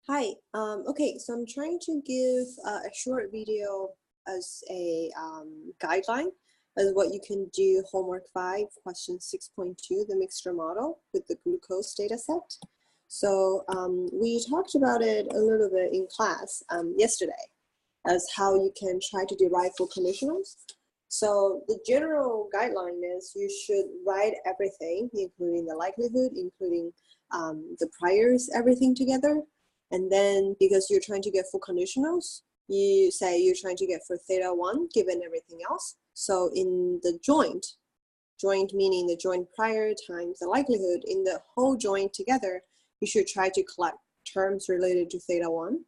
Hi, okay, so I'm trying to give a short video as a guideline as what you can do homework 5, question 6.2, the mixture model with the glucose data set. So we talked about it a little bit in class yesterday as how you can try to derive full conditionals. So the general guideline is you should write everything, including the likelihood, including the priors, everything together. And then because you're trying to get full conditionals, you say you're trying to get for theta 1 given everything else. So in the joint meaning the joint prior times the likelihood, in the whole joint together, you should try to collect terms related to theta 1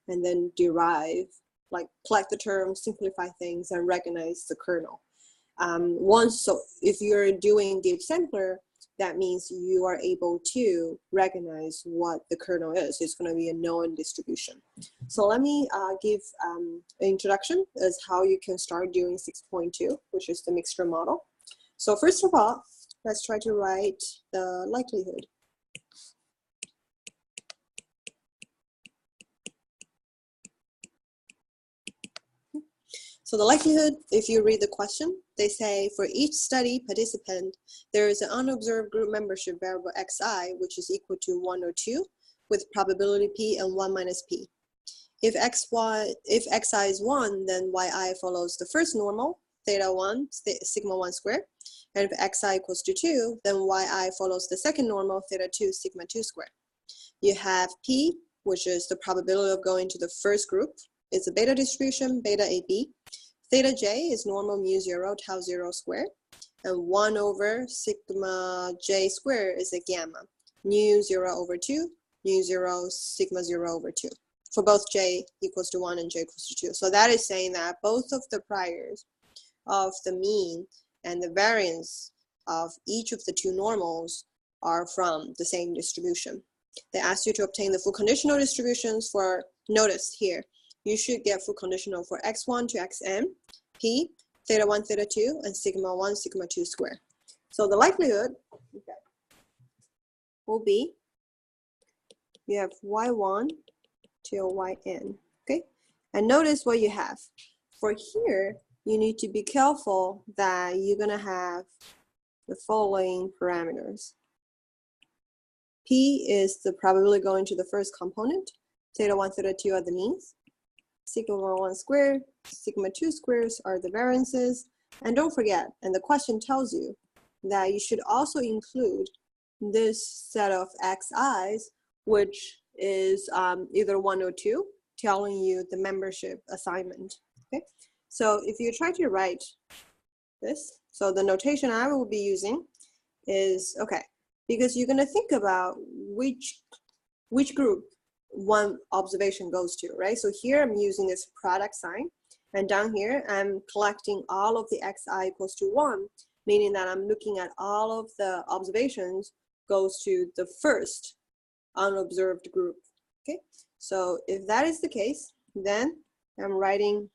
and then derive, like collect the terms, simplify things, and recognize the kernel. So if you're doing deep sampler, that means you are able to recognize what the kernel is. It's going to be a known distribution. So let me give an introduction as how you can start doing 6.2, which is the mixture model. So first of all, let's try to write the likelihood. So the likelihood, if you read the question, they say for each study participant, there is an unobserved group membership variable xi, which is equal to 1 or 2, with probability p and 1 minus p. If xi is 1, then yi follows the first normal, theta 1, sigma 1 squared. And if xi equals to 2, then yi follows the second normal, theta 2, sigma 2 squared. You have p, which is the probability of going to the first group. It's a beta distribution, beta AB. Theta j is normal mu 0, tau 0 squared. And 1 over sigma j squared is a gamma. Nu 0 over 2, nu 0, sigma 0 over 2. For both j equals to 1 and j equals to 2. So that is saying that both of the priors of the mean and the variance of each of the two normals are from the same distribution. They ask you to obtain the full conditional distributions for, notice here, you should get full conditional for x1 to xn, p, theta 1, theta 2, and sigma 1, sigma 2 squared. So the likelihood will be, you have y1 till yn, okay? And notice what you have. For here, you need to be careful that you're gonna have the following parameters. P is the probability going to the first component. Theta 1, theta 2 are the means. Sigma 1 squared, sigma 2 squares are the variances. And don't forget, and the question tells you that you should also include this set of xi's, which is either 1 or 2, telling you the membership assignment. Okay, so if you try to write this, so the notation I will be using is, okay, because you're going to think about which group one observation goes to, right? So here I'm using this product sign, and down here I'm collecting all of the xi equals to 1, meaning that I'm looking at all of the observations goes to the first unobserved group. Okay, so if that is the case, then I'm writing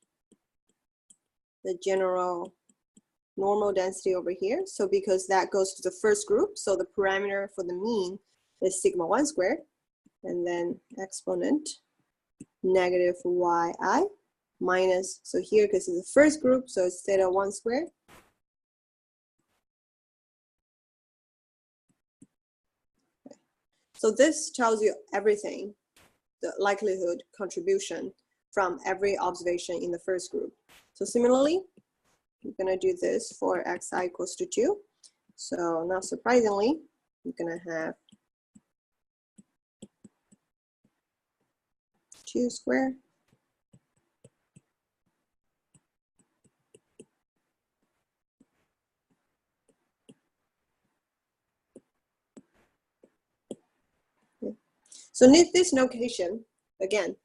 the general normal density over here. So because that goes to the first group, so the parameter for the mean is sigma 1 squared, and then exponent negative yi minus, so here because it's the first group, so it's theta 1 squared. Okay. So this tells you everything, the likelihood contribution from every observation in the first group. So similarly, you're gonna do this for xi equals to 2. So not surprisingly, you're gonna have 2 squared So this notation, again,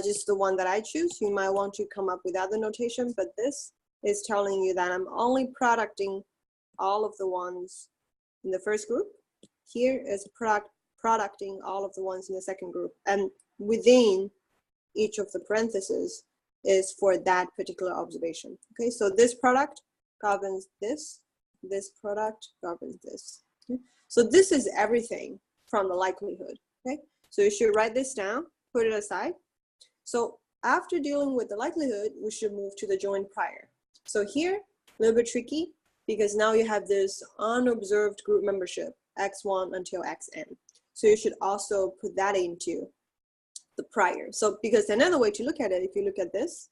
just the one that I choose. You might want to come up with other notation, but this is telling you that I'm only producting all of the ones in the first group. Here is producting all of the ones in the second group. And within each of the parentheses is for that particular observation. Okay, so this product governs this product governs this. Okay? So this is everything from the likelihood. Okay, so you should write this down, put it aside. So after dealing with the likelihood, we should move to the joint prior. So here, a little bit tricky because now you have this unobserved group membership, x1 until xn. So you should also put that into the prior. So because another way to look at it, if you look at this,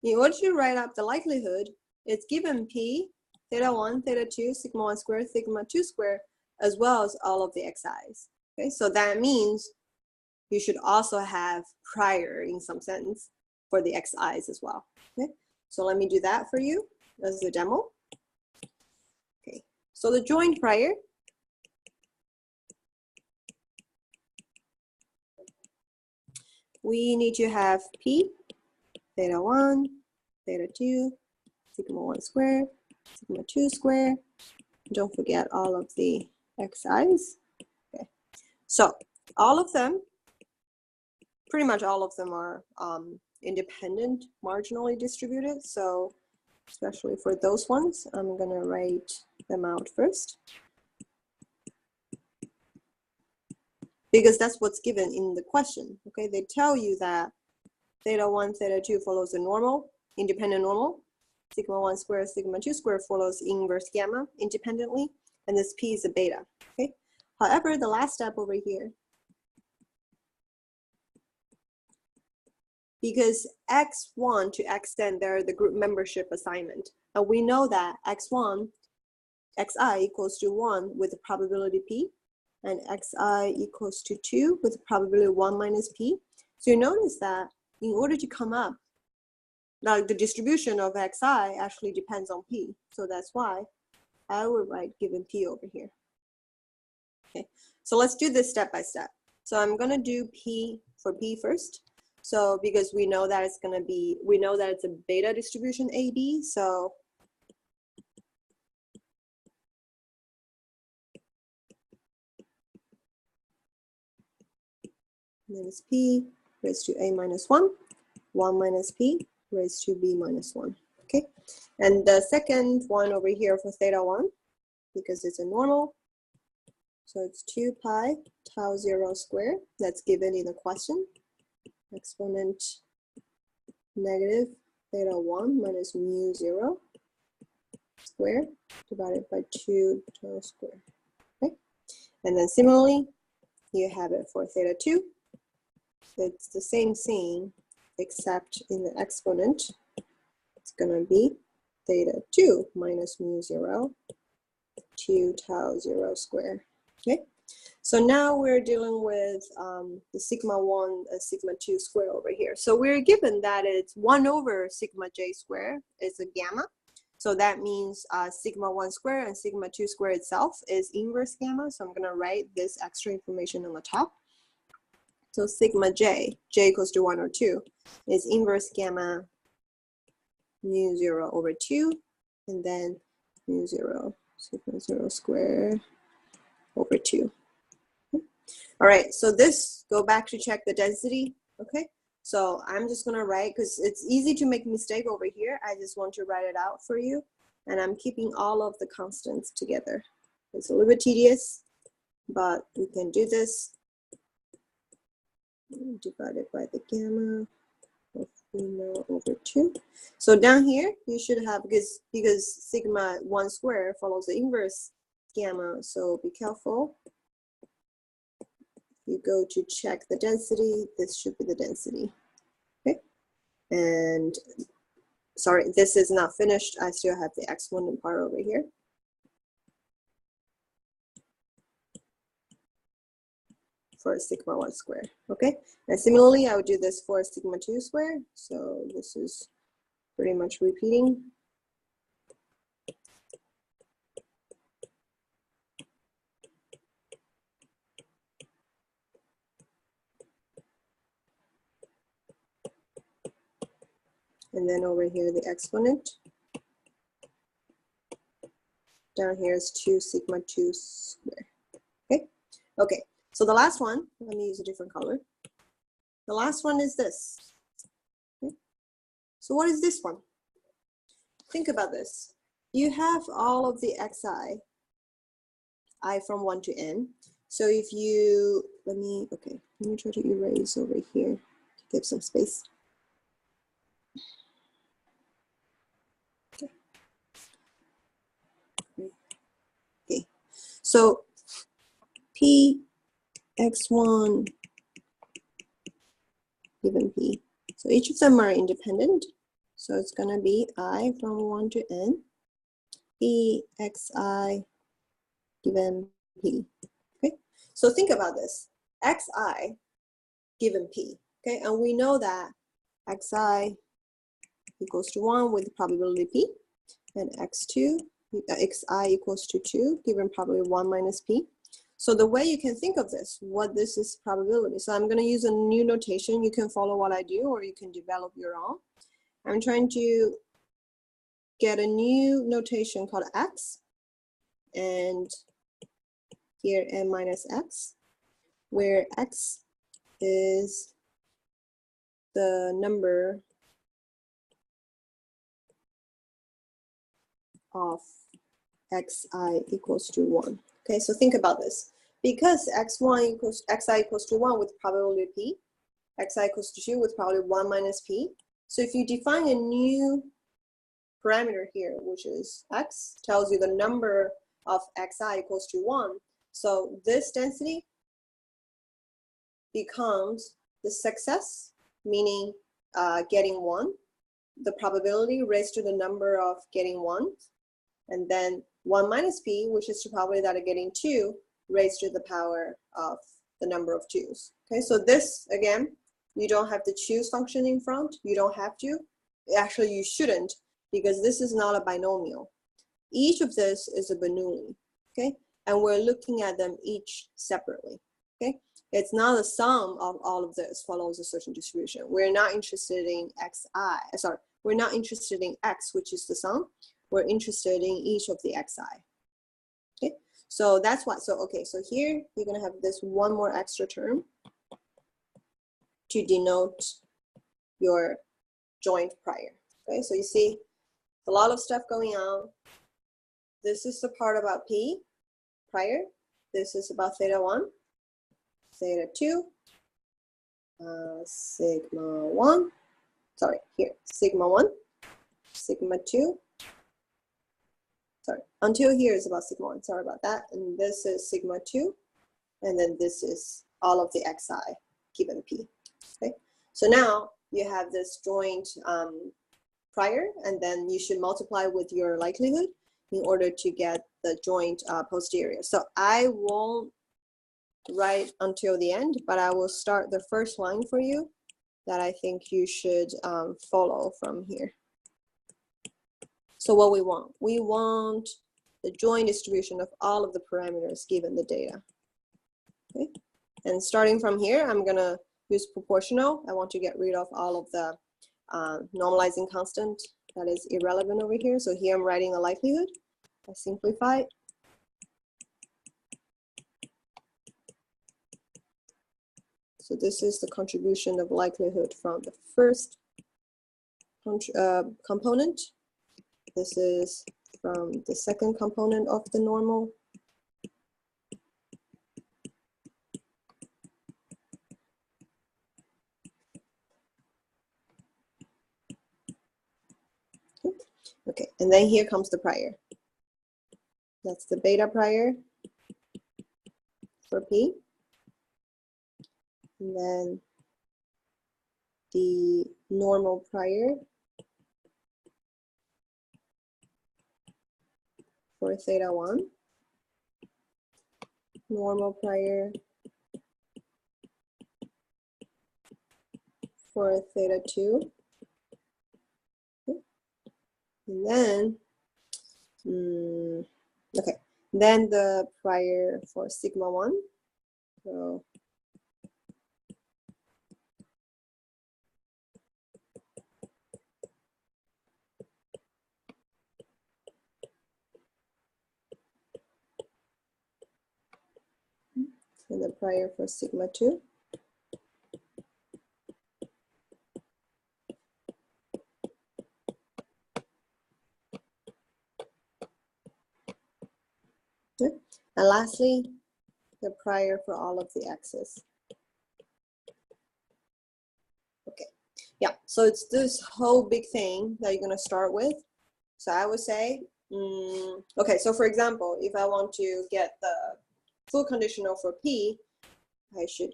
in order to write up the likelihood, it's given p, theta 1, theta 2, sigma 1 squared, sigma 2 squared, as well as all of the xi's. Okay, so that means you should also have prior in some sense for the xi's as well. Okay, so let me do that for you as a demo. Okay, so the joint prior, we need to have p, theta 1, theta 2, sigma 1 squared, sigma 2 squared. Don't forget all of the xi's. Okay, so all of them, pretty much all of them are independent, marginally distributed. So especially for those ones, I'm gonna write them out first, because that's what's given in the question. Okay, they tell you that theta 1, theta 2 follows the normal, independent normal. Sigma 1 squared, sigma 2 squared follows inverse gamma independently, and this p is a beta. Okay. However, the last step over here, because x1 to xn, they're the group membership assignment. And we know that x1, xi equals to 1 with the probability p, and xi equals to 2 with the probability 1 minus p. So you notice that in order to come up, like the distribution of xi actually depends on p. So that's why I would write given p over here. Okay, so let's do this step by step. So I'm gonna do p for p first. So because we know that it's gonna be, we know that it's a beta distribution AB, so minus p raised to a minus 1, 1 minus p raised to b minus 1. Okay, and the second one over here for theta 1, because it's a normal, so it's 2 pi tau 0 squared, that's given in the question, exponent negative theta 1 minus mu 0 squared divided by 2 tau squared. Okay, and then similarly, you have it for theta 2. It's the same thing, except in the exponent, it's gonna be theta 2 minus mu 0, 2 tau 0 squared. Okay, so now we're dealing with the sigma 1 and sigma 2 square over here. So we're given that it's 1 over sigma j square is a gamma. So that means sigma 1 square and sigma 2 square itself is inverse gamma. So I'm going to write this extra information on the top. So sigma j equals to 1 or 2, is inverse gamma mu 0 over 2, and then mu 0, sigma 0 square over 2. All right, so this, go back to check the density, okay? So I'm just gonna write, because it's easy to make a mistake over here. I just want to write it out for you. And I'm keeping all of the constants together. It's a little bit tedious, but we can do this. Divided by the gamma of mu over 2. So down here, you should have, because sigma 1 square follows the inverse gamma, so be careful. You go to check the density, this should be the density, okay? And sorry, this is not finished. I still have the exponent part over here. For sigma 1 square, okay? And similarly, I would do this for sigma 2 square. So this is pretty much repeating. And then over here, the exponent. Down here is 2 sigma 2 square, okay? Okay, so the last one, let me use a different color. The last one is this, okay? So what is this one? Think about this. You have all of the xi, I from 1 to n. So if you, let me try to erase over here to give some space. Okay, so P x1 given P. So each of them are independent. So it's going to be I from 1 to n, P xi given P. Okay, so think about this. Xi given P. Okay, and we know that xi equals to 1 with probability P, and xi equals to 2 given probability 1 minus P. So the way you can think of this, what this is probability. So I'm going to use a new notation. You can follow what I do, or you can develop your own. I'm trying to get a new notation called x, and here n minus x, where x is the number of xi equals to 1. Okay, so think about this. Because xi equals to 1 with probability p, xi equals to 2 with probability 1 minus p. So if you define a new parameter here, which is x, tells you the number of xi equals to 1. So this density becomes the success, meaning getting 1, the probability raised to the number of getting 1, and then 1 minus p, which is the probability that of getting 2, raised to the power of the number of 2's. Okay, so this, again, you don't have the choose function in front. You don't have to. Actually, you shouldn't, because this is not a binomial. Each of this is a Bernoulli, okay? And we're looking at them each separately, okay? It's not the sum of all of this follows a certain distribution. We're not interested in we're not interested in x, which is the sum. We're interested in each of the xi. Okay, so that's why. So here you're gonna have this one more extra term to denote your joint prior. Okay, so you see a lot of stuff going on. This is the part about P prior. This is about theta 1, theta 2, sigma 1. Sorry, here sigma 1, sigma 2. Sorry, until here is about sigma 1, sorry about that. And this is sigma 2, and then this is all of the xi given P, okay? So now you have this joint prior, and then you should multiply with your likelihood in order to get the joint posterior. So I won't write until the end, but I will start the first line for you that I think you should follow from here. So what we want the joint distribution of all of the parameters given the data. Okay, and starting from here, I'm gonna use proportional. I want to get rid of all of the normalizing constant that is irrelevant over here. So here I'm writing a likelihood. I simplify. So this is the contribution of likelihood from the first component. This is from the second component of the normal. Okay, and then here comes the prior. That's the beta prior for P. And then the normal prior for theta 1. Normal prior for theta 2. Okay. And then, okay, then the prior for sigma 1. So and the prior for sigma 2. Okay. And lastly, the prior for all of the x's. Okay, yeah, so it's this whole big thing that you're going to start with. So I would say, okay, so for example, if I want to get the full conditional for P, I should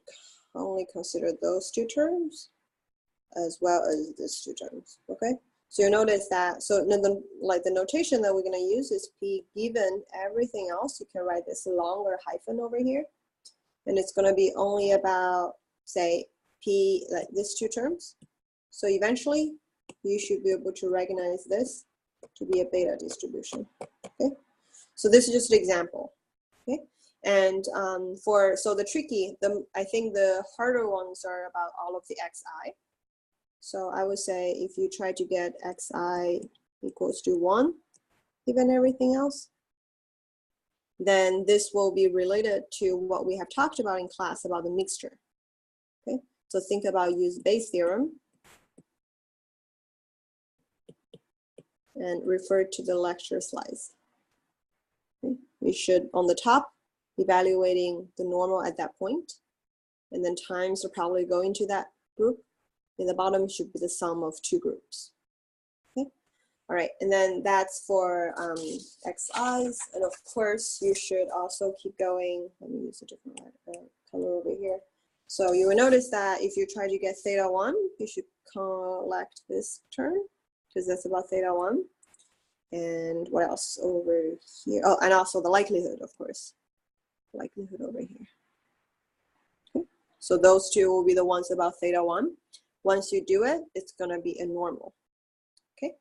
only consider those two terms as well as these two terms, okay? So you notice that, so like the notation that we're going to use is P given everything else. You can write this longer hyphen over here, and it's going to be only about, say, P, like these two terms. So eventually, you should be able to recognize this to be a beta distribution, okay? So this is just an example, okay? And so the tricky, I think the harder ones are about all of the xi. So I would say if you try to get xi equals to 1, given everything else, then this will be related to what we have talked about in class about the mixture. Okay, so think about use Bayes theorem and refer to the lecture slides. Okay. You should, on the top, evaluating the normal at that point, and then times are probably going to that group. In the bottom should be the sum of two groups. Okay, all right, and then that's for xi's, and of course you should also keep going. Let me use a different color over here. So you will notice that if you try to get theta 1, you should collect this term because that's about theta 1. And what else over here? Oh, and also the likelihood, of course, likelihood over here. Okay, so those two will be the ones about theta 1. Once you do it, it's going to be a normal, okay?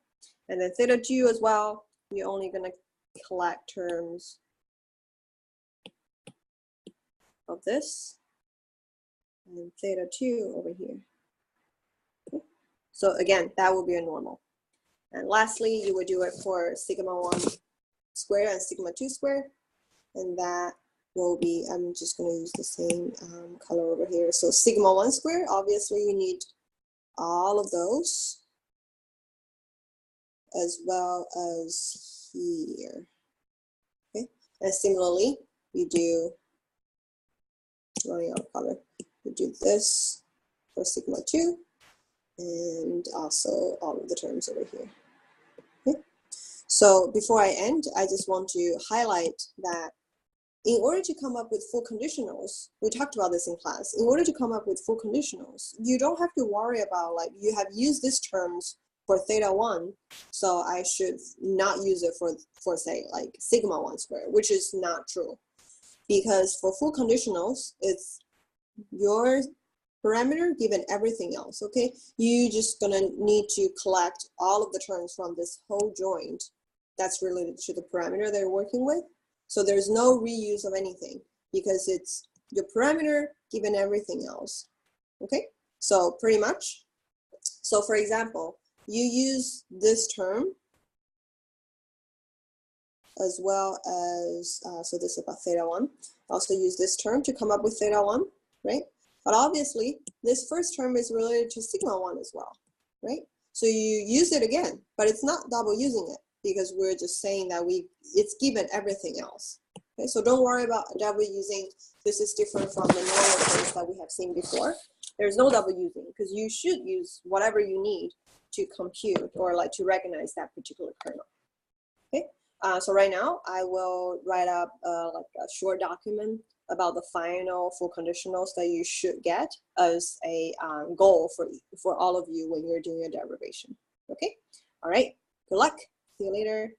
And then theta 2 as well, you're only going to collect terms of this and theta 2 over here. Okay? So again, that will be a normal. And lastly, you would do it for sigma 1 squared and sigma 2 squared, and that will be, I'm just going to use the same color over here. So sigma 1 squared, obviously you need all of those, as well as here, okay? And similarly, we do, running out of color, we do this for sigma 2, and also all of the terms over here, okay? So before I end, I just want to highlight that in order to come up with full conditionals, we talked about this in class, in order to come up with full conditionals, you don't have to worry about, like, you have used these terms for theta 1, so I should not use it for say, like, sigma 1 squared, which is not true. Because for full conditionals, it's your parameter given everything else, okay? You just gonna need to collect all of the terms from this whole joint that's related to the parameter they're working with. So there's no reuse of anything because it's your parameter given everything else, okay? So pretty much, so for example, you use this term as well as, so this is about theta 1, also use this term to come up with theta 1, right? But obviously, this first term is related to sigma 1 as well, right? So you use it again, but it's not double using it because we're just saying that it's given everything else. Okay, so don't worry about double using. This is different from the normal things that we have seen before. There's no double using because you should use whatever you need to compute or like to recognize that particular kernel. Okay, so right now I will write up like a short document about the final full conditionals that you should get as a goal for all of you when you're doing your derivation. Okay, all right, good luck. See you later.